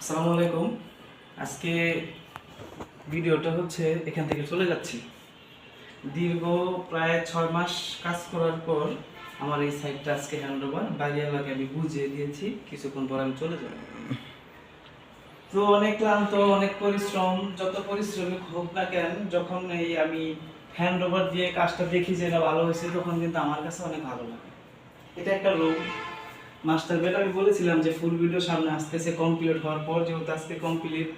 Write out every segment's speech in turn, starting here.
আসসালামু আলাইকুম। আজকে ভিডিওটা হচ্ছে এখান থেকে চলে যাচ্ছি। দীর্ঘ প্রায় 6 মাস কাজ করার পর আমার এই সাইটটা আজকে হ্যান্ডওভার বাড়িওয়ালাকে আমি বুঝিয়ে দিয়েছি, কিছুক্ষণ পর আমি চলে যাব। তো অনেক ক্লান্ত, অনেক পরিশ্রম, যত পরিশ্রমিক হোক না কেন, যখন এই আমি হ্যান্ডওভার দিয়ে কাজটা দেখি যে এটা ভালো হয়েছে, তখন কিন্তু আমার কাছে অনেক ভালো লাগে। এটা একটা রুম মাস্টার বেড। আমি বলেছিলাম যে ফুল ভিডিও সামনে আসতেছে কমপ্লিট হওয়ার পর, যেহেতু আজকে কমপ্লিট,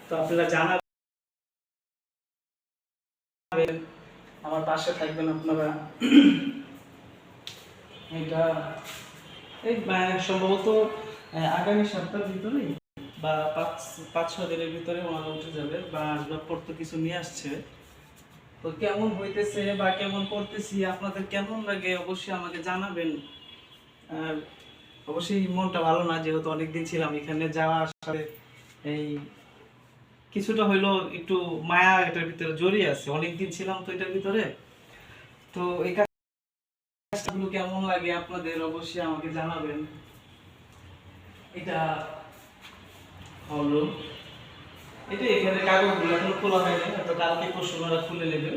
তো আপনারা জানাবেন, আমার পাশে থাকবেন আপনারা। এটা এই সম্ভবত আগামী সপ্তাহের ভিতরেই বা 5-6 দিনের ভিতরে ওনারা উঠে যাবে বা আসবাবপত্র কিছু নিয়ে আসছে। তো কেমন হইতেছে বা কেমন করতেছি, আপনাদের কেমন লাগে অবশ্যই আমাকে জানাবেন। আর অবশ্যই মনটা ভালো না, যেহেতু অনেকদিন ছিলাম এখানে, যাওয়া আসাতে এই কিছুটা হইলো একটু মায়া এটার ভিতরে জড়িয়ে আছে, অনেকদিন ছিলাম তো এটার ভিতরে। তো এই কাজগুলো কেমন লাগে আপনাদের অবশ্যই আমাকে জানাবেন। এটা হলো এটা এখানে কাগজগুলো এখনো খোলা হয়নি, তো কালকে পরশু ওরা খুলে নেবে।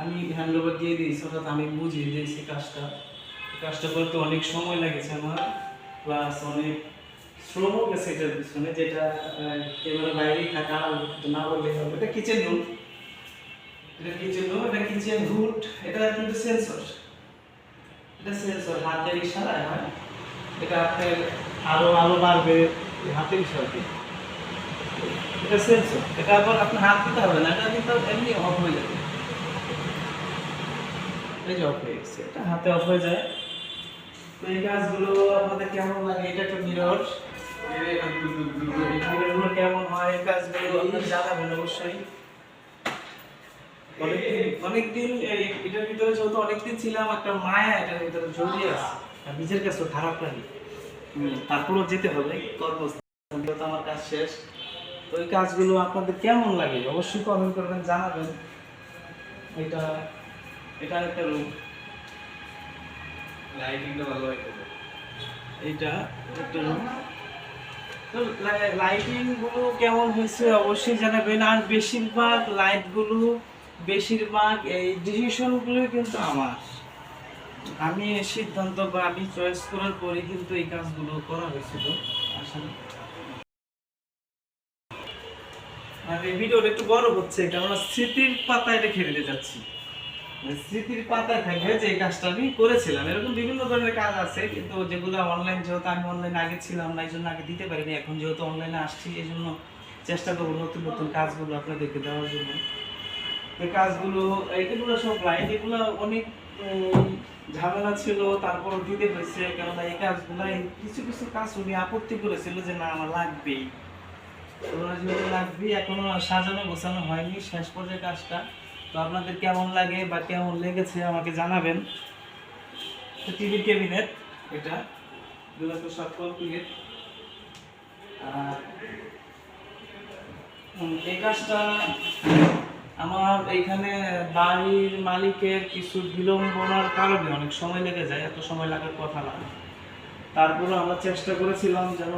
আমি হ্যান্ডওভার দিয়ে দিয়েছি, অর্থাৎ আমি বুঝিয়ে দিয়েছি কাজটা। কাজটা করতে অনেক সময় লেগেছে আমার, প্লাস অনেক শ্রমও গেছে এটার পিছনে, যেটা এবারে বাইরেই থাকা না বললেই হবে। এটা কিচেন রুম, এটা কিচেন রুম, এটা কিচেন হুড, এটা কিন্তু সেন্সর। এটা সেন্সর হাতের ইশারায় হয়। এটা আপনার আলো আলো বাড়বে হাতের ইশারাতে। এটা সেন্সর, এটা আবার আপনার হাত দিতে হবে না, এটা কিন্তু এমনি অফ হয়ে যাবে। এই যে অফ হয়ে গেছে, এটা হাতে অফ হয়ে যায়। তো এই কাজগুলো আপনাদের কেমন লাগে? এটা একটা মিরর, মিররগুলো কেমন হয়, এই কাজগুলো আপনারা জানাবেন অবশ্যই। অনেকদিন এটার ভিতরে যেহেতু অনেকদিন ছিলাম, একটা মায়া এটার ভিতরে জড়িয়ে আছে। আর নিজের কাছে খারাপ লাগে, তারপরেও যেতে হবে কর্মস্থান, যেহেতু আমার কাজ শেষ। তো এই কাজগুলো আপনাদের কেমন লাগে অবশ্যই কমেন্ট করবেন, জানাবেন। এটা এটা একটা রুম, লাইটিংটা ভালো হয়। এটা একটা রুম। তো লাইটিং গুলো কেমন হয়েছে অবশ্যই জানাবেন। আর বেশিরভাগ এই ডিসিশন গুলো কিন্তু আমার, আমি সিদ্ধান্ত বা আমি চয়েস করার পরে কিন্তু এই কাজগুলো করা হয়েছিল আসলে। আর এই ভিডিওটা একটু বড় হচ্ছে, কারণ স্মৃতির পাতায় রেখে দিতে যাচ্ছি। স্মৃতির পাতায় থাকবে যে এই কাজটা আমি করেছিলাম। এরকম বিভিন্ন ধরনের কাজ আছে, কিন্তু যেগুলো অনলাইন, যেহেতু আমি অনলাইনে আগে ছিলাম না, এই জন্য আগে দিতে পারিনি। এখন যেহেতু অনলাইনে আসছি, এই জন্য চেষ্টা করবো নতুন নতুন কাজগুলো আপনাদেরকে দেওয়ার জন্য। এই কাজগুলো, এইগুলো সব লাইট, এগুলো অনেক ঝামেলা ছিল, তারপরও দিতে হয়েছে। কেননা এই কাজগুলো, কিছু কিছু কাজ উনি আপত্তি করেছিল যে না আমার লাগবেই, ওরা যেহেতু লাগবেই, এখনো সাজানো গোছানো হয়নি, শেষ পর্যায়ে কাজটা। তো আপনাদের কেমন লাগে বা কেমন লেগেছে আমাকে জানাবেন। টিভির ক্যাবিনেট, এটা এগুলো তো সব কমপ্লিট। আর এই কাজটা আমার এইখানে বাড়ির মালিকের কিছু বিলম্বনার কারণে অনেক সময় লেগে যায়, এত সময় লাগার কথা না। তারপরে আমরা চেষ্টা করেছিলাম যেন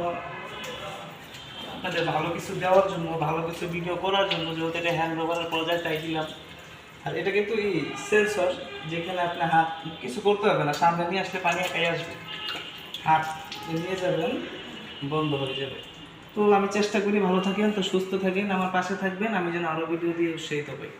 আপনাদের ভালো কিছু দেওয়ার জন্য, ভালো কিছু ভিডিও করার জন্য, যেহেতু এটা হ্যান্ড ওভারের পর্যায়ে তাই দিলাম। আর এটা কিন্তু এই সেন্সর, যেখানে আপনার হাত কিছু করতে হবে না, সামনে নিয়ে আসলে পানি একাই আসবে, হাত নিয়ে যাবেন বন্ধ হয়ে যাবে। তো আমি চেষ্টা করি ভালো থাকেন, তো সুস্থ থাকেন, আমার পাশে থাকবেন, আমি যেন আরও ভিডিও দিয়ে উৎসাহিত হই।